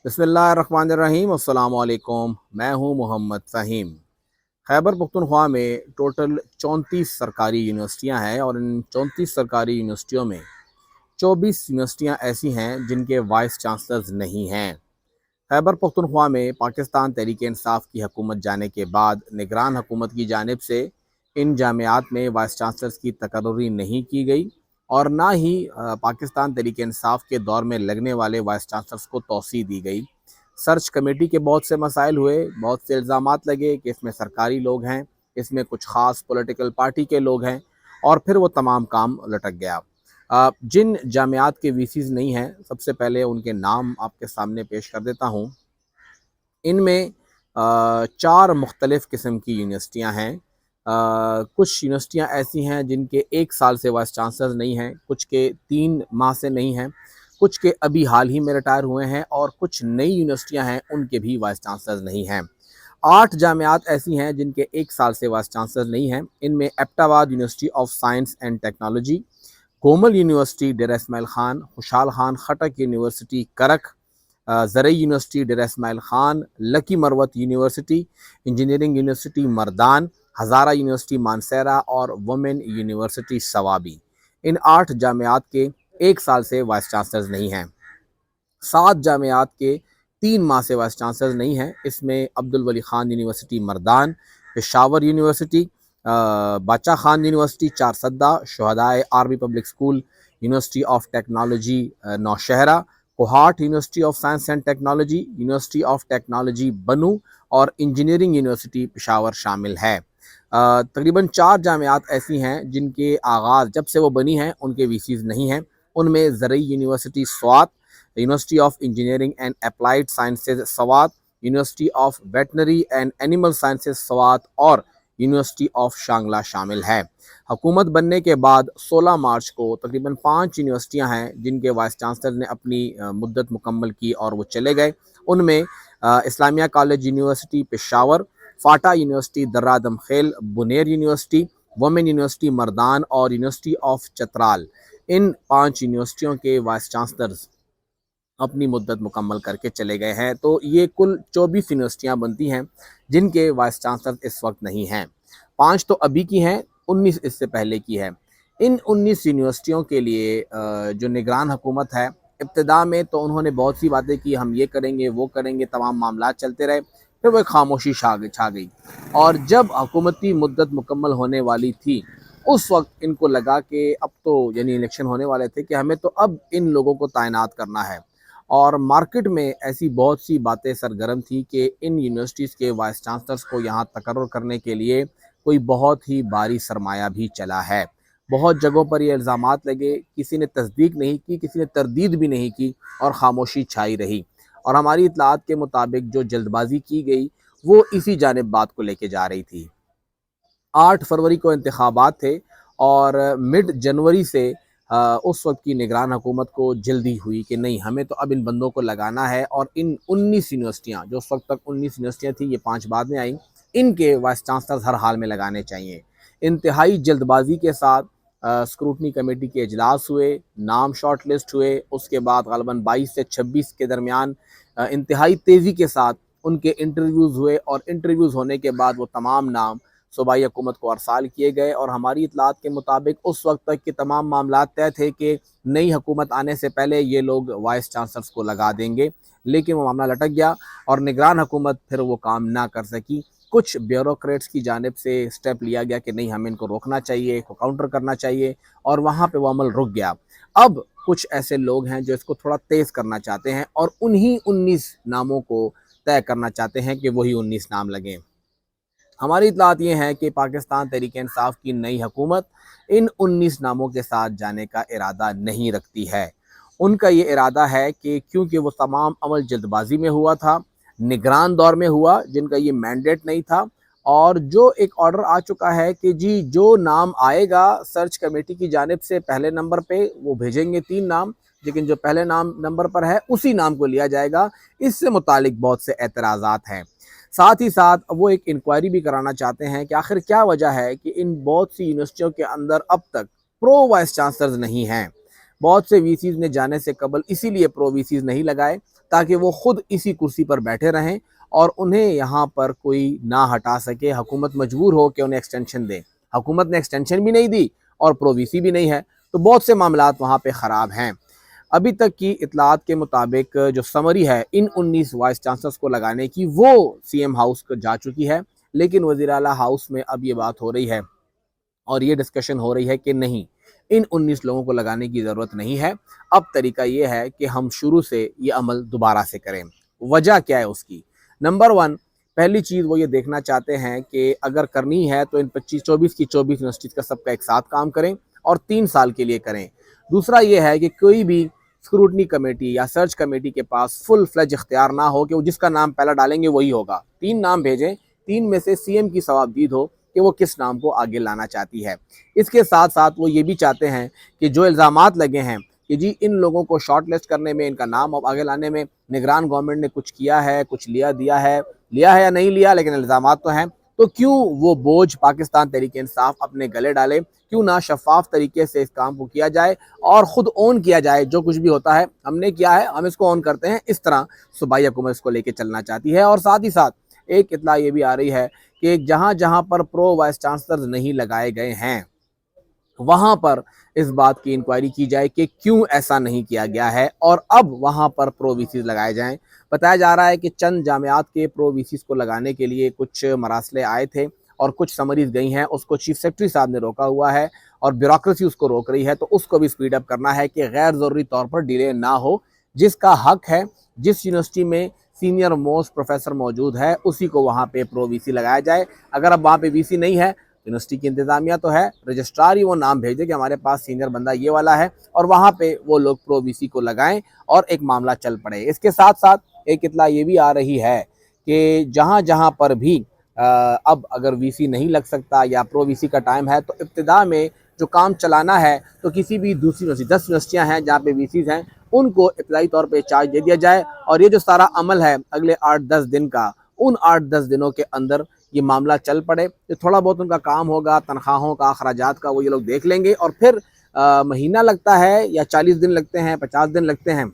बिस्मिल्लाहिर्रहमानिर्रहीम। अस्सलाम वालेकुम। मैं हूं मोहम्मद फ़हीम। खैबर पख्तूनख्वा में टोटल 34 सरकारी यूनिवर्सिटियां हैं और इन 34 सरकारी यूनिवर्सिटियों में 24 यूनिवर्सिटियां ऐसी हैं जिनके वाइस चांसलर्स नहीं हैं। खैबर पख्तूनख्वा में पाकिस्तान तहरीक इंसाफ की हुकूमत जाने के बाद निगरान हुकूमत की जानिब से इन जामियात में वाइस चांसलर्स की तकर्री नहीं की गई और ना ही पाकिस्तान तहरीक इंसाफ के दौर में लगने वाले वाइस चांसलर्स को तौसीह दी गई। सर्च कमेटी के बहुत से मसाइल हुए, बहुत से इल्ज़ामात लगे कि इसमें सरकारी लोग हैं, इसमें कुछ ख़ास पॉलिटिकल पार्टी के लोग हैं और फिर वो तमाम काम लटक गया। जिन जामियात के वीसीज़ नहीं हैं, सबसे पहले उनके नाम आपके सामने पेश कर देता हूँ। इनमें 4 मुख्तलिफ़ किस्म की यूनिवर्सिटियाँ हैं। कुछ यूनिवर्सिटियाँ ऐसी हैं जिनके 1 साल से वाइस चांसलर नहीं हैं, कुछ के 3 माह से नहीं हैं, कुछ के अभी हाल ही में रिटायर हुए हैं और कुछ नई यूनिवर्सिटियाँ हैं उनके भी वाइस चांसलर नहीं हैं। 8 जामियात ऐसी हैं जिनके 1 साल से वाइस चांसलर नहीं हैं। इनमें Abbottabad university of science and technology, Gomal university Dera Ismail Khan, Khushal Khan Khattak university Karak, ज़रई university Dera Ismail Khan, Lakki Marwat university, engineering university Mardan, Hazara university Mansehra और वुमेन यूनिवर्सिटी सवाबी। इन 8 जामियात के 1 साल से वाइस चांसलर्स नहीं हैं। 7 जामियात के 3 माह से वाइस चांसलर नहीं हैं। इसमें Abdul Wali Khan university Mardan, Peshawar university, Bacha Khan university Charsadda, शुहदाए army public school, university of technology Nowshera, Kohat university of science and technology, university of technology Bannu और इंजीनियरिंग यूनिवर्सिटी पेशावर शामिल है। तकरीबन 4 जामियात ऐसी हैं जिनके आगाज़ जब से वो बनी हैं उनके वीसीज़ नहीं हैं। उनमें ज़रई university Swat, university of engineering and applied sciences Swat, university of veterinary and animal sciences Swat और यूनिवर्सिटी ऑफ शांगला शामिल है। हुकूमत बनने के बाद 16 मार्च को तकरीबन 5 यूनिवर्सिटियां हैं जिनके वाइस चांसलर ने अपनी मुद्दत मुकम्मल की और वो चले गए। उनमें Islamia college university Peshawar, FATA university Dara Adamkhel, Buner university, women university Mardan और यूनिवर्सिटी ऑफ चतराल। इन 5 यूनिवर्सिटियों के वाइस चांसलर्स अपनी मुद्दत मुकम्मल करके चले गए हैं। तो ये कुल 24 यूनिवर्सिटियाँ बनती हैं जिनके वाइस चांसलर इस वक्त नहीं हैं। 5 तो अभी की हैं, 19 इससे पहले की है। इन 19 यूनिवर्सिटियों के लिए जो निगरान हुकूमत है, इब्तिदा में तो उन्होंने बहुत सी बातें की, हम ये करेंगे वो करेंगे, तमाम मामला चलते रहे, फिर वो खामोशी छा गई और जब हुकूमती मुद्दत मुकम्मल होने वाली थी उस वक्त इनको लगा कि अब तो यानी इलेक्शन होने वाले थे कि हमें तो अब इन लोगों को तैनात करना है। और मार्केट में ऐसी बहुत सी बातें सरगर्म थी कि इन यूनिवर्सिटीज़ के वाइस चांसलर्स को यहाँ तकर्रुर करने के लिए कोई बहुत ही भारी सरमाया भी चला है। बहुत जगहों पर ये इल्ज़ामात लगे, किसी ने तस्दीक नहीं की, किसी ने तरदीद भी नहीं की और ख़ामोशी छाई रही। और हमारी इत्तलात के मुताबिक जो जल्दबाजी की गई वो इसी जानिब बात को लेके जा रही थी। 8 फरवरी को इंतखाबात थे और मिड जनवरी से उस वक्त की निगरान हुकूमत को जल्दी हुई कि नहीं, हमें तो अब इन बंदों को लगाना है और इन 19 यूनिवर्सिटियाँ, जो उस वक्त तक 19 यूनिवर्सिटियाँ थी, ये 5 बाद में आईं, इनके वाइस चांसलर हर हाल में लगाने चाहिए। इंतहाई जल्दबाजी के साथ स्क्रूटनी कमेटी के इजलास हुए, नाम शॉर्ट लिस्ट हुए, उसके बाद ग़ालिबन 22 से 26 के दरमियान इंतहाई तेज़ी के साथ उनके इंटरव्यूज़ हुए और इंटरव्यूज़ होने के बाद वो तमाम नाम सूबाई हुकूमत को अरसाल किए गए और हमारी इत्तलात के मुताबिक उस वक्त तक के तमाम मामला तय थे कि नई हुकूमत आने से पहले ये लोग वाइस चांसलर्स को लगा देंगे, लेकिन वो मामला लटक गया और निगरान हुकूमत फिर वो काम ना कर सकी। कुछ ब्यूरोक्रेट्स की जानिब से स्टेप लिया गया कि नहीं, हमें इनको रोकना चाहिए, इनको काउंटर करना चाहिए और वहाँ पर वो अमल रुक गया। अब कुछ ऐसे लोग हैं जो इसको थोड़ा तेज़ करना चाहते हैं और उन्हीं 19 नामों को तय करना चाहते हैं कि वही 19 नाम लगें। हमारी इत्तलात ये है कि पाकिस्तान तहरीक इंसाफ की नई हुकूमत इन 19 नामों के साथ जाने का इरादा नहीं रखती है। उनका ये इरादा है कि क्योंकि वो तमाम अमल जल्दबाजी में हुआ था, निगरान दौर में हुआ जिनका ये मैंडेट नहीं था और जो एक ऑर्डर आ चुका है कि जी जो नाम आएगा सर्च कमेटी की जानिब से पहले नंबर पे वो भेजेंगे 3 नाम, लेकिन जो पहले नंबर पर है उसी नाम को लिया जाएगा। इससे मुतालिक बहुत से एतराज़ात हैं। साथ ही साथ वो एक इंक्वायरी भी कराना चाहते हैं कि आखिर क्या वजह है कि इन बहुत सी यूनिवर्सिटियों के अंदर अब तक प्रो वाइस चांसलर्स नहीं हैं। बहुत से वीसीज ने जाने से कबल इसीलिए प्रो वीसीज नहीं लगाए تاکہ وہ خود اسی کرسی پر بیٹھے رہیں اور انہیں یہاں پر کوئی نہ ہٹا سکے. حکومت مجبور ہو کہ انہیں ایکسٹینشن دے. حکومت نے ایکسٹینشن بھی نہیں دی اور پرو وی سی بھی نہیں ہے، تو بہت سے معاملات وہاں پہ خراب ہیں. ابھی تک کی اطلاعات کے مطابق جو سمری ہے ان 19 وائس چانسلرز کو لگانے کی، وہ سی ایم ہاؤس کو جا چکی ہے، لیکن وزیر اعلیٰ ہاؤس میں اب یہ بات ہو رہی ہے اور یہ ڈسکشن ہو رہی ہے کہ نہیں، ان 19 لوگوں کو لگانے کی ضرورت نہیں ہے. اب طریقہ یہ ہے کہ ہم شروع سے یہ عمل دوبارہ سے کریں. وجہ کیا ہے اس کی؟ نمبر 1، پہلی چیز وہ یہ دیکھنا چاہتے ہیں کہ اگر کرنی ہے تو ان 24 کی 24 یونیورسٹیز کا سب کا ایک ساتھ کام کریں اور 3 سال کے لیے کریں. دوسرا یہ ہے کہ کوئی بھی اسکروٹنی کمیٹی یا سرچ کمیٹی کے پاس فل فلیج اختیار نہ ہو کہ وہ جس کا نام پہلا ڈالیں گے وہی ہوگا. 3 نام بھیجیں، 3 میں سے سی ایم کی صوابدید ہو کہ وہ کس نام کو آگے لانا چاہتی ہے. اس کے ساتھ ساتھ وہ یہ بھی چاہتے ہیں کہ جو الزامات لگے ہیں کہ جی ان لوگوں کو شارٹ لسٹ کرنے میں، ان کا نام اب آگے لانے میں نگران گورنمنٹ نے کچھ کیا ہے، کچھ دیا ہے یا نہیں لیا، لیکن الزامات تو ہیں، تو کیوں وہ بوجھ پاکستان تحریک انصاف اپنے گلے ڈالے؟ کیوں نہ شفاف طریقے سے اس کام کو کیا جائے اور خود اون کیا جائے. جو کچھ بھی ہوتا ہے ہم نے کیا ہے، ہم اس کو اون کرتے ہیں. اس طرح صوبائی حکومت اس کو لے کے چلنا چاہتی ہے. اور ساتھ ہی ساتھ ایک اطلاع یہ بھی آ رہی ہے کہ جہاں جہاں پر پرو وائس چانسلرز نہیں لگائے گئے ہیں وہاں پر اس بات کی انکوائری کی جائے کہ کیوں ایسا نہیں کیا گیا ہے اور اب وہاں پر پرو وی سیز لگائے جائیں. بتایا جا رہا ہے کہ چند جامعات کے پرو وی سیز کو لگانے کے لیے کچھ مراسلے آئے تھے اور کچھ سمریز گئی ہیں، اس کو چیف سیکرٹری صاحب نے روکا ہوا ہے اور بیوروکریسی اس کو روک رہی ہے. تو اس کو بھی سپیڈ اپ کرنا ہے کہ غیر ضروری طور پر ڈیلے نہ ہو. جس کا حق ہے، جس یونیورسٹی میں سینئر موسٹ پروفیسر موجود ہے اسی کو وہاں پہ پرو وی سی لگایا جائے. اگر اب وہاں پہ وی سی نہیں ہے، یونیورسٹی کی انتظامیہ تو ہے، رجسٹرار ہی وہ نام بھیجے کہ ہمارے پاس سینئر بندہ یہ والا ہے اور وہاں پہ وہ لوگ پرو وی سی کو لگائیں اور ایک معاملہ چل پڑے. اس کے ساتھ ساتھ ایک اطلاع یہ بھی آ رہی ہے کہ جہاں جہاں پر بھی اب اگر وی سی نہیں لگ سکتا یا پرو وی سی کا ٹائم ہے تو ابتدا میں جو کام چلانا ہے تو کسی بھی دوسری یونیورسٹی، 10 یونیورسٹیاں ہیں جہاں پہ وی سیز ہیں، ان کو ابتدائی طور پہ چارج دے دیا جائے اور یہ جو سارا عمل ہے اگلے 8-10 دن کا، ان 8-10 دنوں کے اندر یہ معاملہ چل پڑے. یہ تھوڑا بہت ان کا کام ہوگا، تنخواہوں کا، اخراجات کا، وہ یہ لوگ دیکھ لیں گے اور پھر مہینہ لگتا ہے یا 40 دن لگتے ہیں، 50 دن لگتے ہیں،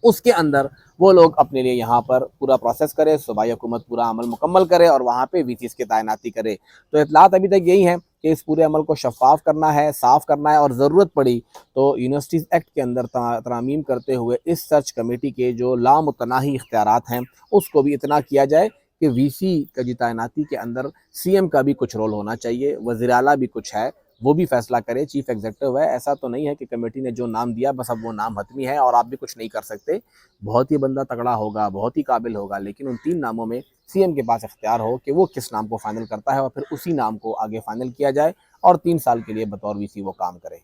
اس کے اندر وہ لوگ اپنے لیے یہاں پر پورا پروسیس کرے، صوبائی حکومت پورا عمل مکمل کرے اور وہاں پہ وی سیز کی تعیناتی کرے. تو اطلاعات ابھی تک یہی ہیں کہ اس پورے عمل کو شفاف کرنا ہے، صاف کرنا ہے اور ضرورت پڑی تو یونیورسٹیز ایکٹ کے اندر ترامیم کرتے ہوئے اس سرچ کمیٹی کے جو لامتناہی اختیارات ہیں اس کو بھی اتنا کیا جائے کہ وی سی کا جی تعیناتی کے اندر سی ایم کا بھی کچھ رول ہونا چاہیے، وزیر اعلیٰ بھی کچھ ہے، وہ بھی فیصلہ کرے، چیف ایگزیکٹو ہے. ایسا تو نہیں ہے کہ کمیٹی نے جو نام دیا بس اب وہ نام حتمی ہے اور آپ بھی کچھ نہیں کر سکتے. بہت ہی بندہ تگڑا ہوگا، بہت ہی قابل ہوگا، لیکن ان 3 ناموں میں سی ایم کے پاس اختیار ہو کہ وہ کس نام کو فائنل کرتا ہے اور پھر اسی نام کو آگے فائنل کیا جائے اور 3 سال کے لیے بطور وی سی وہ کام کرے.